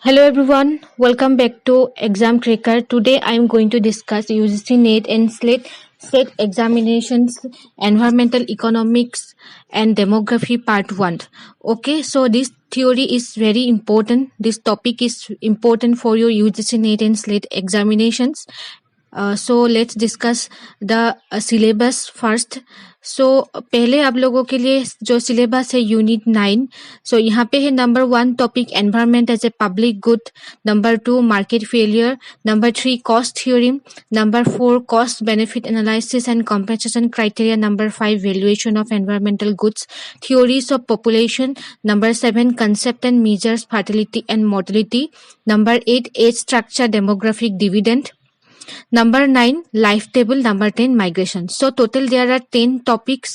Hello everyone, welcome back to Exam Tracker. Today I am going to discuss UGC NET and SLATE examinations, environmental economics and demography part 1. Okay, so this theory is very important. This topic is important for your UGC NET and SLATE examinations. So let's discuss the syllabus first. सो पहले आप लोगों के लिए जो syllabus है unit 9. सो यहाँ पे है number 1 topic environment as a public good, number 2 market failure, number 3 cost theory, number 4 cost benefit analysis and compensation criteria, number 5 valuation of environmental goods, theories of population, number 7 concept and measures fertility and mortality, number 8 age structure demographic dividend, Number 9 life table, number 10 migration. So total there are 10 topics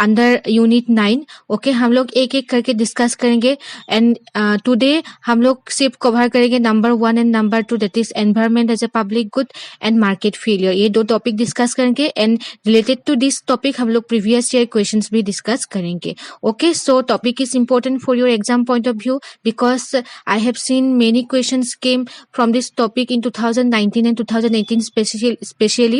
under unit 9. Okay, हम लोग एक एक करके discuss करेंगे and today हम लोग सिर्फ cover करेंगे number 1 and number 2 that is environment as a public good and market failure. ये दो टॉपिक डिस्कस करेंगे and related to this topic हम लोग प्रीवियस ईयर क्वेश्चंस भी डिस्कस करेंगे. Okay, so topic is important for your exam point of view because I have seen many questions came from this topic in 2019 and 2018 especially.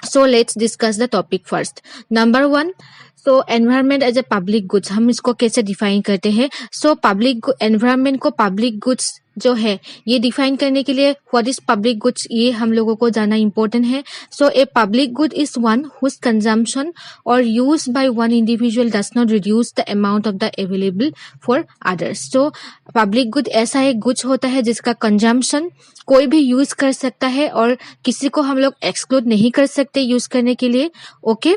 So let's discuss the topic first. Number 1, so environment as a public goods हम इसको कैसे define करते हैं. So public environment को public goods जो है ये define करने के लिए व्हाट इज पब्लिक गुड्स ये हम लोगों को जानना इम्पोर्टेंट है. So a public good is one whose consumption और use by one individual does not reduce the amount of the available for others. So public good ऐसा एक गुड्स होता है जिसका कंजम्पशन कोई भी यूज कर सकता है और किसी को हम लोग एक्सक्लूड नहीं कर सकते यूज करने के लिए. ओके,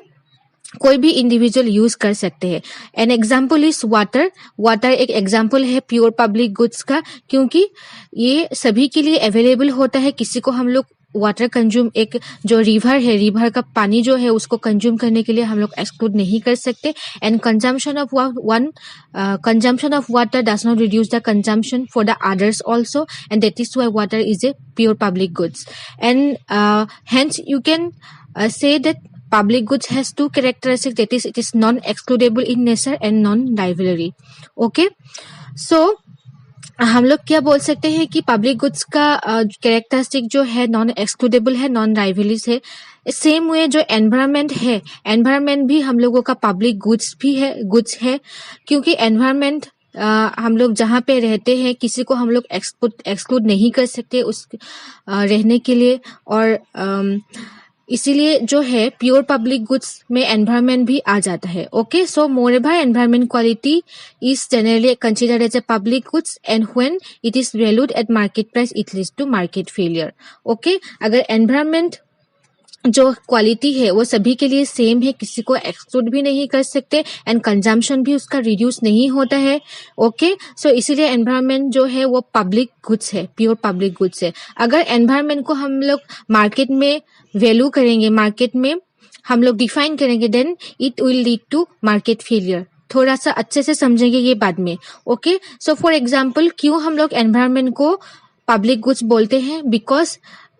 कोई भी इंडिविजुअल यूज कर सकते हैं. An example is water. Water एक एग्जाम्पल है प्योर पब्लिक गुड्स का क्योंकि ये सभी के लिए अवेलेबल होता है. किसी को हम लोग वाटर कंज्यूम, एक जो रिवर है, रिवर का पानी जो है उसको कंज्यूम करने के लिए हम लोग एक्सक्लूड नहीं कर सकते. And consumption of water does not reduce the consumption for the others also and that is why water is a pure public goods. And hence you can say that public goods has two characteristics, that is it is non-excludable in nature and non-rivalry. Okay, so हम लोग क्या बोल सकते हैं कि public goods का characteristic जो है नॉन एक्सक्लूडेबल है, नॉन राइवलीज है. सेम वे जो एनवायरनमेंट है, एनवायरनमेंट भी हम लोगों का पब्लिक गुड्स है क्योंकि एनवायरनमेंट हम लोग जहाँ पे रहते हैं किसी को हम लोग एक्सक्लूड नहीं कर सकते उस रहने के लिए. और इसीलिए जो है प्योर पब्लिक गुड्स में एनवायरनमेंट भी आ जाता है. Okay, so moreover environment quality is generally considered as a public goods and when it is valued at market price it leads to market failure. Okay, अगर एनवायरनमेंट जो quality है वो सभी के लिए सेम है, किसी को एक्सक्लूड भी नहीं कर सकते एंड कंजम्पशन भी उसका रिड्यूस नहीं होता है. ओके, सो इसीलिए एनवायरनमेंट जो है वो पब्लिक गुड्स है, प्योर पब्लिक गुड्स है. अगर एनवायरनमेंट को हम लोग मार्केट में वैल्यू करेंगे, मार्केट में हम लोग डिफाइन करेंगे, then it will lead to market failure. थोड़ा सा अच्छे से समझेंगे ये बाद में. ओके, सो फॉर एग्जाम्पल क्यों हम लोग एनवायरनमेंट को पब्लिक गुड्स बोलते हैं? Because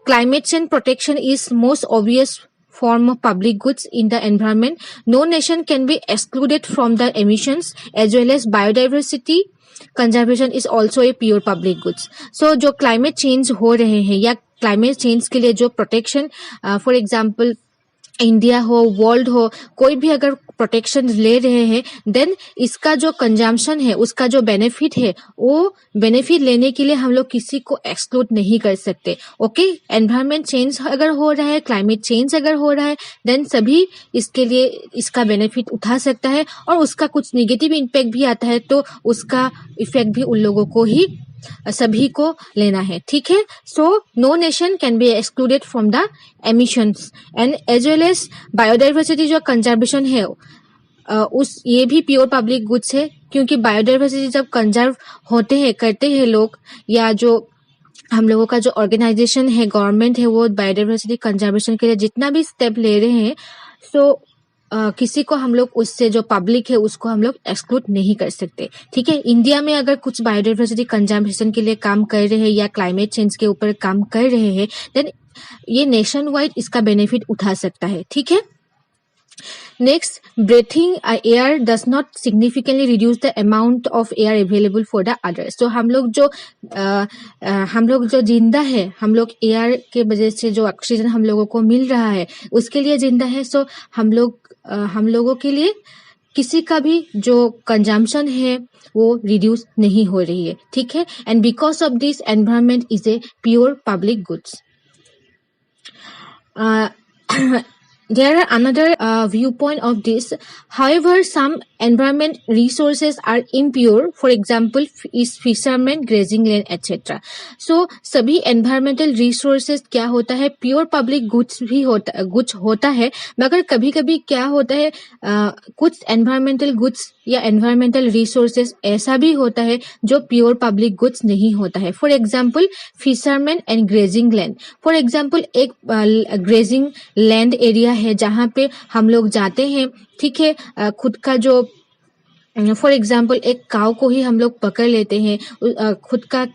climate change protection is most obvious form of public goods in the environment. No nation can be excluded from the emissions as well as biodiversity conservation is also a pure public goods. So जो climate change हो रहे हैं या climate change के लिए जो protection for example India हो, world हो, कोई भी अगर प्रोटेक्शन ले रहे हैं देन इसका जो कंजम्पशन है, उसका जो बेनिफिट है, वो बेनिफिट लेने के लिए हम लोग किसी को एक्सक्लूड नहीं कर सकते. ओके, एनवायरनमेंट चेंज अगर हो रहा है, क्लाइमेट चेंज अगर हो रहा है देन सभी इसके लिए इसका बेनिफिट उठा सकता है और उसका कुछ नेगेटिव इम्पैक्ट भी आता है तो उसका इफेक्ट भी उन लोगों को ही सभी को लेना है. ठीक है, so no nation can be excluded from the emissions and as well as biodiversity जो कंजर्वेशन है उस ये भी प्योर पब्लिक गुड्स है क्योंकि बायोडाइवर्सिटी जब कंजर्व होते हैं, करते हैं लोग या जो हम लोगों का जो ऑर्गेनाइजेशन है, गवर्नमेंट है, वो बायोडाइवर्सिटी कंजर्वेशन के लिए जितना भी स्टेप ले रहे हैं सो किसी को हम लोग उससे जो पब्लिक है उसको हम लोग एक्सक्लूड नहीं कर सकते. ठीक है, इंडिया में अगर कुछ बायोडाइवर्सिटी कंजर्वेशन के लिए काम कर रहे हैं या क्लाइमेट चेंज के ऊपर काम कर रहे हैं देन ये नेशन वाइड इसका बेनिफिट उठा सकता है. ठीक है, Next, breathing air does not significantly reduce the amount of air available for the others. So हम लोग जो जिंदा है, हम लोग एयर के वजह से जो ऑक्सीजन हम लोगों को मिल रहा है उसके लिए जिंदा है. सो हम लोगों के लिए किसी का भी जो कंजम्पशन है वो रिड्यूस नहीं हो रही है. ठीक है. And because of this environment is a pure public goods. There are another viewpoint of this. However, some environment resources are impure. For example, is fishermen, grazing land, etc. So सभी environmental resources क्या होता है, pure public goods भी होता है. मगर कभी कभी क्या होता है, कुछ environmental goods या environmental resources ऐसा भी होता है जो pure public goods नहीं होता है. For example, fishermen and grazing land. For example, एक grazing land area है जहाँ पे हम लोग जाते हैं. ठीक है. खुद का जो फॉर एग्जाम्पल एक काव को ही हम लोग पकड़ लेते हैं. खुद का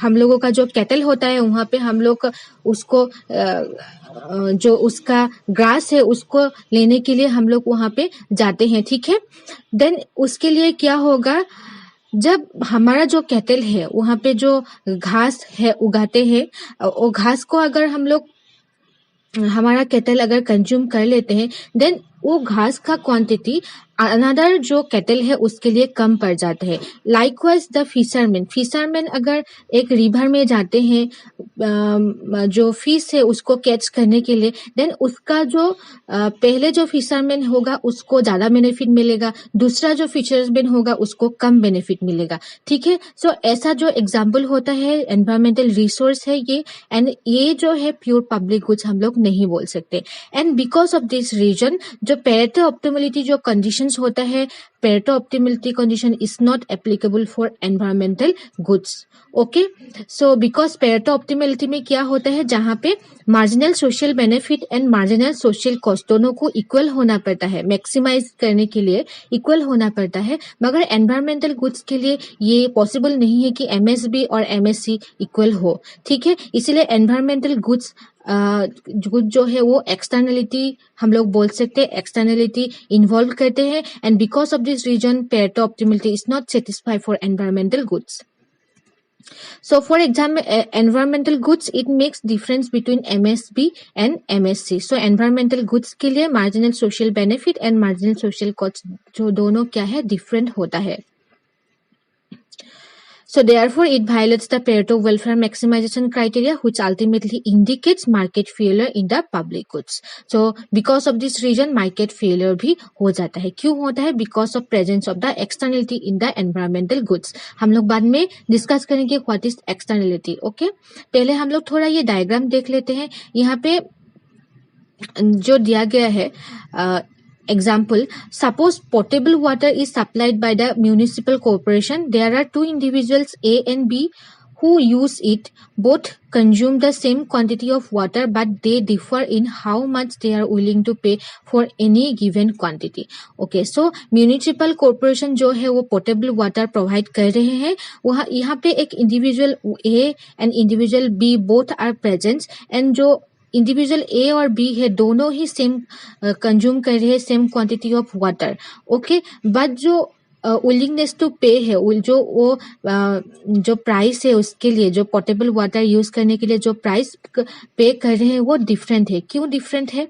हम लोगों का जो कैटल होता है वहाँ पे हम लोग उसको जो उसका ग्रास है उसको लेने के लिए हम लोग वहाँ पे जाते हैं. ठीक है. देन उसके लिए क्या होगा, जब हमारा जो कैटल है वहाँ पे जो घास है उगाते हैं, वो घास को अगर हम लोग हमारा कैटल अगर कंज्यूम कर लेते हैं, देन वो घास का क्वांटिटी अनदर जो कैटल है उसके लिए कम पड़ जाता है. लाइकवाइज द फिशरमैन अगर एक रिवर में जाते हैं जो फिश है उसको कैच करने के लिए, देन उसका जो पहले जो फिशरमैन होगा उसको ज्यादा बेनिफिट मिलेगा, दूसरा जो फिशरमैन होगा उसको कम बेनिफिट मिलेगा. ठीक है. सो ऐसा जो एग्जाम्पल होता है एनवायरमेंटल रिसोर्स है ये, एंड ये जो है प्योर पब्लिक गुड्स हम लोग नहीं बोल सकते. And because of this reason जो पेरेटो ऑप्टिमलिटी जो कंडीशंस होता है, Pareto optimality condition is not applicable for environmental goods. Okay. So because Pareto optimality में क्या होता है, जहाँ पे marginal social benefit and marginal social cost दोनों को इक्वल होना पड़ता है, मैक्सिमाइज करने के लिए इक्वल होना पड़ता है. मगर एनवायरमेंटल गुड्स के लिए ये पॉसिबल नहीं है कि एमएसबी और एमएससी इक्वल हो. ठीक है. इसीलिए एनवायरमेंटल गुड्स जो है वो एक्सटर्नलिटी हम लोग बोल सकते हैं, एक्सटर्नलिटी इन्वॉल्व करते हैं. And because of this reason Pareto optimality is not satisfied for environmental goods. So for example, environmental goods, it makes difference between MSB and MSC. So environmental goods के लिए marginal social benefit and marginal social cost जो दोनों क्या है different होता है. So therefore, it violates the Pareto welfare maximization criteria, which ultimately indicates market failure in the public goods. So because of this reason, market failure भी हो जाता है. क्यों होता है? Because of presence of the externality in the environmental goods. हम लोग बाद में डिस्कस करेंगे what is externality. Okay? पहले हम लोग थोड़ा ये डायग्राम देख लेते हैं. यहाँ पे जो दिया गया है example, suppose potable water is supplied by the municipal corporation. There are two individuals A and B who use it. Both consume the same quantity of water, but they differ in how much they are willing to pay for any given quantity. Okay, so municipal corporation जो है वो potable water provide कर रहे हैं. वहाँ यहाँ पे एक individual A and individual B both are present, and जो इंडिविजुअल ए और बी है दोनों ही सेम कंज्यूम कर रहे हैं same quantity of water. Okay. But जो विलिंगनेस टू पे है, जो प्राइस है उसके लिए, जो पोर्टेबल वाटर यूज करने के लिए जो प्राइस पे कर रहे हैं वो डिफरेंट है. क्यों डिफरेंट है?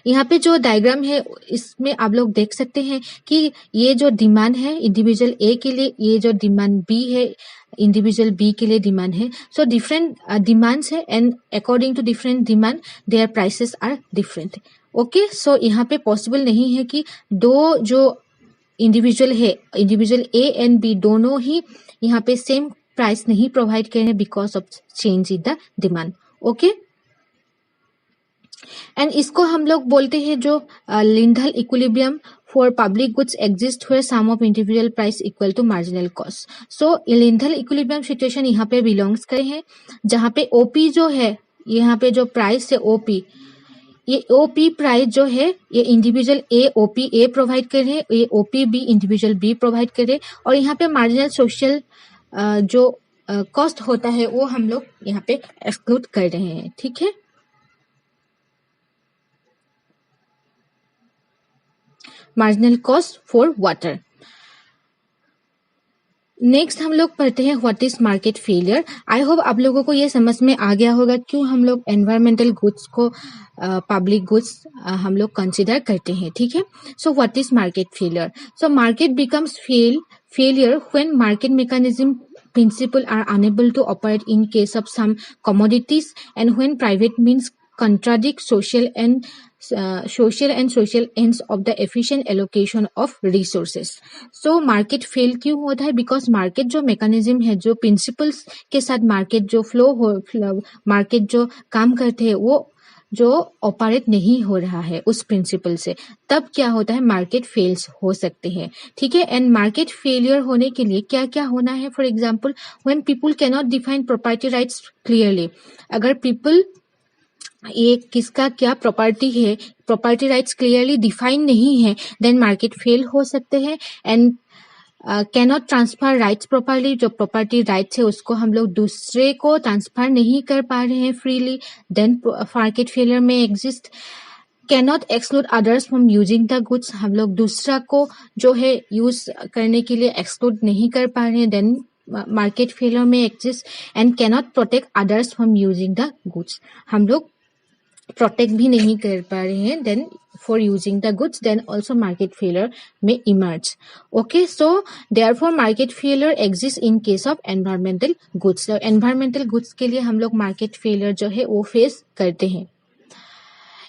यहाँ पे जो डायग्राम है इसमें आप लोग देख सकते हैं कि ये जो डिमांड है इंडिविजुअल ए के लिए, ये जो डिमांड बी है इंडिविजुअल बी के लिए डिमांड है. सो डिफरेंट डिमांड्स है and according to different demand their prices are different. Okay. So यहाँ पे पॉसिबल नहीं है कि दो जो इंडिविजुअल है, इंडिविजुअल ए एंड बी दोनों ही यहाँ पे सेम प्राइस नहीं प्रोवाइड कर रहे हैं because of change in the demand. Okay. And इसको हम लोग बोलते हैं जो Lindahl equilibrium for public goods exist हुए sum of individual price equal to marginal cost. So Lindahl equilibrium situation यहाँ पे बिलोंग्स करे हैं, जहाँ पे ओपी जो है, यहाँ पे जो प्राइस है ओपी, ये ओपी प्राइस जो है ये individual A OP A provide कर रहे हैं, ये OP B individual B provide कर रहे हैं. और यहाँ पे मार्जिनल सोशल जो कॉस्ट होता है वो हम लोग यहाँ पे एक्सक्लूड कर रहे हैं. ठीक है. marginal cost for water. Next हम लोग पढ़ते हैं what is market failure. I hope आप लोगों को ये समझ में आ गया होगा क्यों हम लोग एनवायरमेंटल गुड्स को पब्लिक गुड्स हम लोग कंसिडर करते हैं. ठीक है. So what is market failure. So market becomes failure when market mechanism principle are unable to operate in case of some commodities and when private means contradict social and social ends of the efficient allocation of resources. So market fail क्यों होता है? Because market जो mechanism है, जो principles के साथ market जो market जो काम करते हैं वो जो ऑपरेट नहीं हो रहा है उस प्रिंसिपल से, तब क्या होता है? मार्केट फेल्स हो सकते हैं. ठीक है. एंड मार्केट फेलियर होने के लिए क्या क्या होना है? For example, when people can not define property rights clearly. अगर पीपल ये किसका क्या प्रॉपर्टी है, प्रॉपर्टी राइट्स क्लियरली डिफाइन नहीं है, देन मार्केट फेल हो सकते हैं. And cannot transfer rights properly. जो प्रॉपर्टी राइट्स है उसको हम लोग दूसरे को ट्रांसफर नहीं कर पा रहे हैं फ्रीली, देन मार्केट फेलियर में exist. Cannot exclude others from using the goods. हम लोग दूसरा को जो है यूज करने के लिए एक्सक्लूड नहीं कर पा रहे हैं, देन मार्केट फेलियर में exist. And cannot protect others from using the goods. हम लोग प्रोटेक्ट भी नहीं कर पा रहे हैं, then for using the goods, then also market failure may emerge. Okay, so therefore market failure exists in case of environmental goods. So environmental goods के लिए हम लोग market failure जो है वो face करते हैं.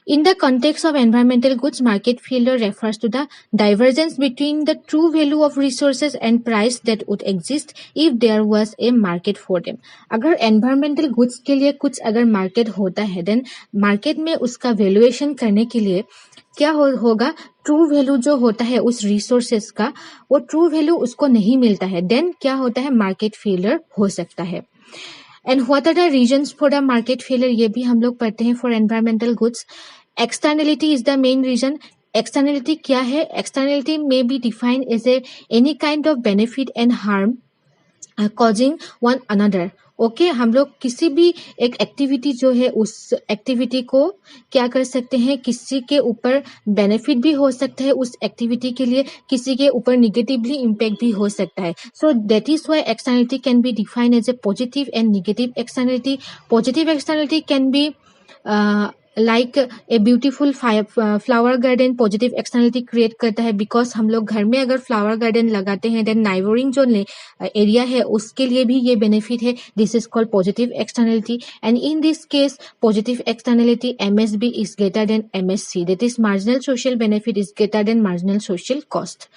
In the context of environmental goods, market failure refers to the divergence between the true value of resources and price that would exist if there was a market for them. अगर environmental goods के लिए कुछ अगर market होता है, then market में उसका valuation करने के लिए क्या होगा? ट्रू वैल्यू जो होता है उस रिसोर्सेस का, वो ट्रू वैल्यू उसको नहीं मिलता है, देन क्या होता है? मार्केट फेलियर हो सकता है. And what are the reasons for the market failure, ये भी हम लोग पढ़ते हैं for environmental goods. Externality is the main reason. Externality क्या है? Externality may be defined as any kind of benefit and harm causing one another. Okay, हम लोग किसी भी एक एक्टिविटी जो है उस एक्टिविटी को क्या कर सकते हैं? किसी के ऊपर बेनिफिट भी हो सकता है उस एक्टिविटी के लिए, किसी के ऊपर निगेटिवली इम्पैक्ट भी हो सकता है. So that is why externality can be defined as a positive and negative externality. Positive externality can be like a beautiful flower garden. Positive externality create करता है बिकॉज हम लोग घर में अगर फ्लावर गार्डन लगाते हैं, देन नाइबरिंग जो एरिया है उसके लिए भी ये बेनिफिट है. This is called positive externality. And in this case positive externality MSB is greater then MSC. That is marginal social benefit is greater than marginal social cost.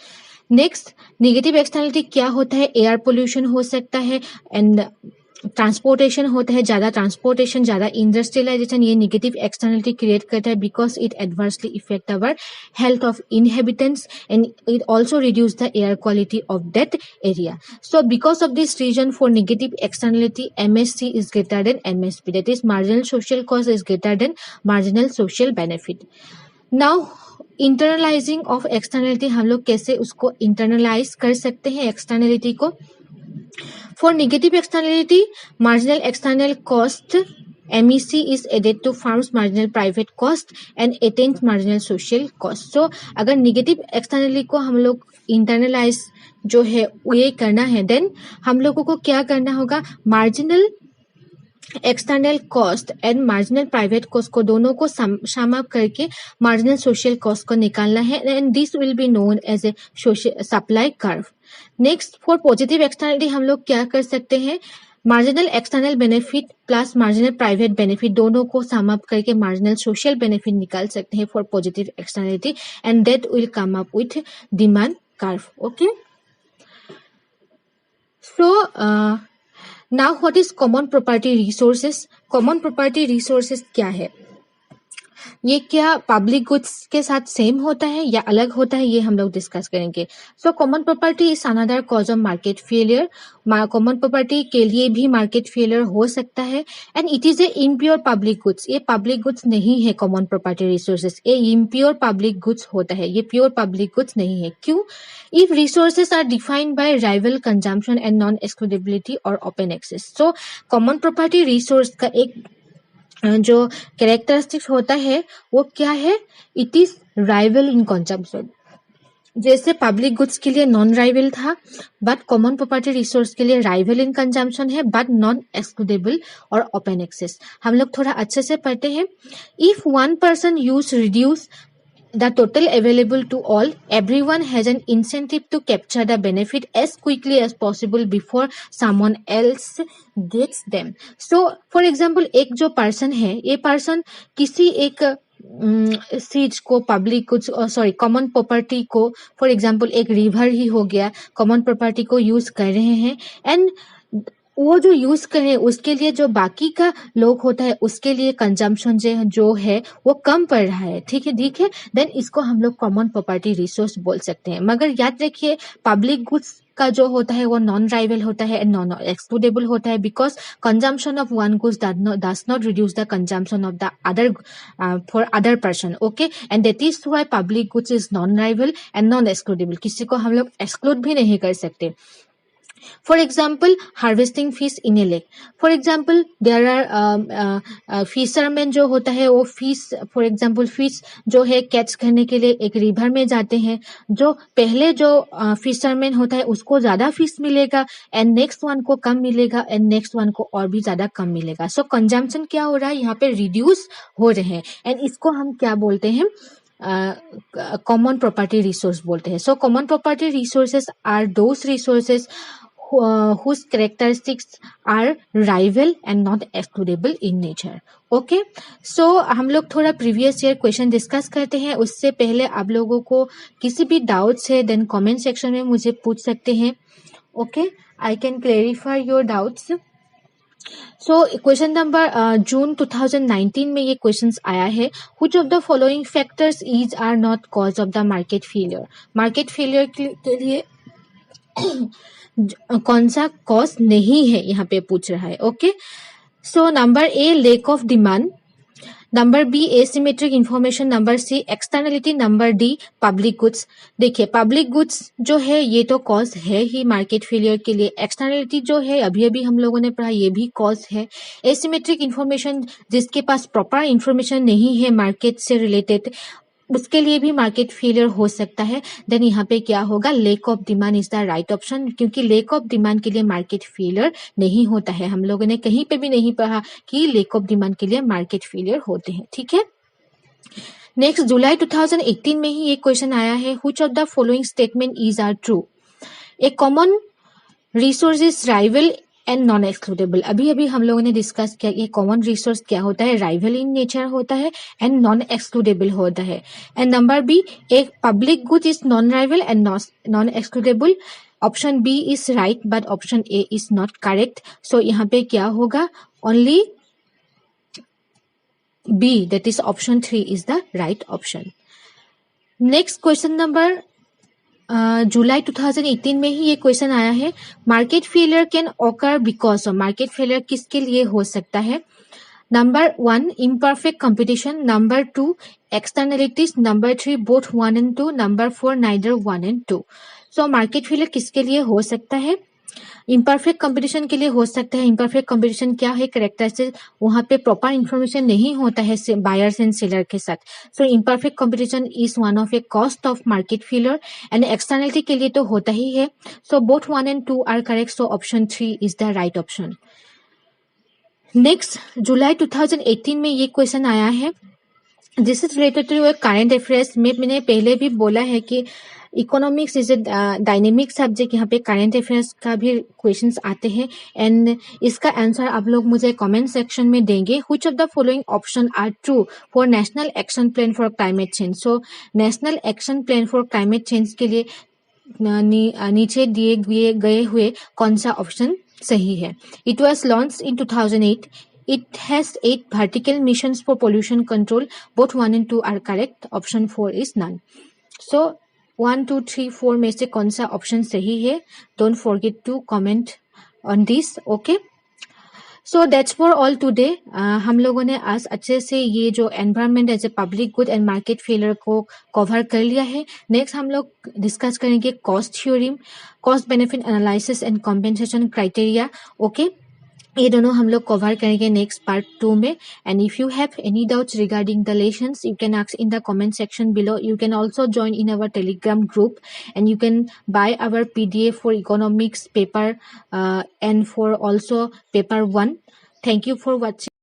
Next, negative externality क्या होता है? Air pollution हो सकता है and transportation होता है, ज्यादा transportation, ज्यादा इंडस्ट्रियलाइजेशन, ये नेगेटिव एक्सटर्नलिटी क्रिएट करता है because it adversely affect our health of inhabitants and it also reduce the air quality of that area. So because of this reason for negative externality MSC is greater than MSB. That is marginal social cost is greater than marginal social benefit. Now internalizing of externality, हम लोग कैसे उसको internalise कर सकते हैं externality को? For negative externality, marginal external cost MEC is added to firm's marginal private cost and attains marginal social cost. So अगर negative externality को हम लोग internalize जो है ये करना है, then हम लोगों को क्या करना होगा? marginal external cost and marginal private cost को दोनों को सम अप करके मार्जिनल सोशल कॉस्ट को निकालना है and this will be known as a supply curve. Next, for positive externality हम लोग क्या कर सकते हैं? Marginal external benefit plus marginal private benefit दोनों को सम अप करके मार्जिनल सोशल बेनिफिट निकाल सकते हैं for positive externality and that will come up with demand curve. Okay, so now what is common property resources? Common property resources क्या है? ये क्या पब्लिक गुड्स के साथ सेम होता है या अलग होता है, ये हम लोग डिस्कस करेंगे. So common property is another cause of market failure. Common property के लिए भी मार्केट फेलियर हो सकता है and it is a impure public goods. ये पब्लिक गुड्स नहीं है कॉमन प्रॉपर्टी रिसोर्सेस, ये इम्प्योर पब्लिक गुड्स होता है, ये प्योर पब्लिक गुड्स नहीं है. क्यों? If resources are defined by rival consumption and non excludability और open access. So common property resource का एक जो कैरेक्टरिस्टिक्स होता है वो क्या है? It is rival in consumption. जैसे पब्लिक गुड्स के लिए नॉन राइवल था, बट कॉमन प्रॉपर्टी रिसोर्स के लिए राइवल इन कंजम्पशन है, बट नॉन एक्सक्लूडेबल और ओपन एक्सेस। हम लोग थोड़ा अच्छे से पढ़ते हैं। If one person use reduce the total available to all, everyone has an incentive to capture the benefit as quickly as possible before someone else gets them. So for example, एक जो person है, ये person किसी एक चीज को, public कुछ sorry common property को, फॉर एग्जाम्पल एक रिवर ही हो गया, कॉमन प्रॉपर्टी को यूज कर रहे हैं, एंड वो जो यूज करे उसके लिए जो बाकी का लोग होता है उसके लिए कंजम्पशन जो है वो कम पड़ रहा है, ठीक है, देन इसको हम लोग कॉमन प्रॉपर्टी रिसोर्स बोल सकते हैं। मगर याद रखिए, पब्लिक गुड्स का जो होता है वो नॉन राइवल होता है एंड नॉन एक्सक्लूडेबल होता है, because consumption of one goods does not reduce the consumption of the other for other person, okay, and that is why public goods is non rival and non excludable. किसी को हम लोग exclude भी नहीं कर सकते। For example, harvesting fish in a lake. For example, there are fishermen जो होता है वो fish, for example fish जो है कैच करने के लिए एक रिवर में जाते हैं। जो पहले जो fisherman होता है उसको ज्यादा fish मिलेगा एंड नेक्स्ट वन को कम मिलेगा एंड नेक्स्ट वन को और भी ज्यादा कम मिलेगा। सो कंजम्पशन क्या हो रहा है यहाँ पे, रिड्यूस हो रहे हैं, एंड इसको हम क्या बोलते हैं, कॉमन प्रॉपर्टी रिसोर्स बोलते हैं। So common property resources are those resources whose characteristics are rival and not excludable in nature. Okay, so हम लोग थोड़ा प्रीवियस ईयर क्वेश्चन डिस्कस करते हैं। उससे पहले आप लोगों को किसी भी डाउट्स है देन कमेंट सेक्शन में मुझे पूछ सकते हैं। Okay, I can clarify your doubts. So question number June 2019 में ये क्वेश्चंस आया है, which of the following factors is are not cause of the market failure? Market failure के लिए कौन सा कॉज नहीं है यहाँ पे पूछ रहा है। Okay, so number A lack of demand, number B asymmetric information, number C externality, number D public goods. देखिए पब्लिक गुड्स जो है ये तो कॉज है ही मार्केट फेलियर के लिए। एक्सटर्नलिटी जो है अभी अभी हम लोगों ने पढ़ा, ये भी कॉज है। एसिमेट्रिक इंफॉर्मेशन, जिसके पास प्रॉपर इंफॉर्मेशन नहीं है मार्केट से रिलेटेड, उसके लिए भी मार्केट फेलियर हो सकता है। देन यहाँ पे क्या होगा, lake of demand is the right option, क्योंकि लेक ऑफ डिमांड के लिए मार्केट फेलियर नहीं होता है। हम लोगों ने कहीं पे भी नहीं पढ़ा कि लेक ऑफ डिमांड के लिए मार्केट फेलियर होते हैं, ठीक है। नेक्स्ट, जुलाई 2018 में ही एक क्वेश्चन आया है, which of the following statement is are true? A common resource is rival and non excludable. अभी अभी हम लोगों ने डिस्कस किया ये कॉमन रिसोर्स क्या होता है, राइवल इन नेचर होता है एंड नॉन एक्सक्लूडेबल होता है। एंड नंबर बी, एक public good is non rival and non excludable. Option B is right but option A is not correct. So यहाँ पे क्या होगा, only B, that is option 3 is the right option. Next question number July 2018 में ही ये question आया है, market failure can occur because of. Market failure किसके लिए हो सकता है? Number 1 imperfect competition, number 2 externalities, number 3 both 1 and 2, number 4 neither 1 and 2। So market failure किसके लिए हो सकता है? इम्परफेक्ट कंपटीशन के लिए हो सकता है। इम्परफेक्ट कंपटीशन क्या है, कैरेक्टरिस्टिक, वहां पे प्रॉपर इंफॉर्मेशन नहीं होता है बायर्स एंड सेलर के साथ। So imperfect competition is one of a cost of market failure. And externality के लिए तो होता ही है। So both 1 and 2 are correct, so option 3 is the right option. Next, July 2018 में ये क्वेश्चन आया है, this is related to current affairs में। मैंने पहले भी बोला है कि economics is a dynamic subject, यहाँ पे करंट अफेयर्स का भी क्वेश्चंस आते हैं एंड इसका आंसर आप लोग मुझे कमेंट सेक्शन में देंगे। Which of the following option are true for national action plan for climate change? So national action plan for climate change के लिए नीचे दिए गए हुए कौन सा ऑप्शन सही है? It was launch in 2008. It has 8 vertical missions for pollution control. Both 1 and 2 are correct. Option 4 is none. So 1, 2, 3, 4 में से कौन सा ऑप्शन सही है? Don't forget to comment on this. Okay. So that's for all today. हम लोगों ने आज अच्छे से ये जो environment as a public good and market failure को कवर कर लिया है। नेक्स्ट हम लोग डिस्कस करेंगे Coase theorem, cost benefit analysis and compensation criteria. Okay, ये दोनों हम लोग कवर करेंगे नेक्स्ट पार्ट 2 में. And if you have any doubts regarding the lessons, you can ask in the comment section below. You can also join in our Telegram group, and you can buy our PDF for economics paper and for also paper 1. Thank you for watching.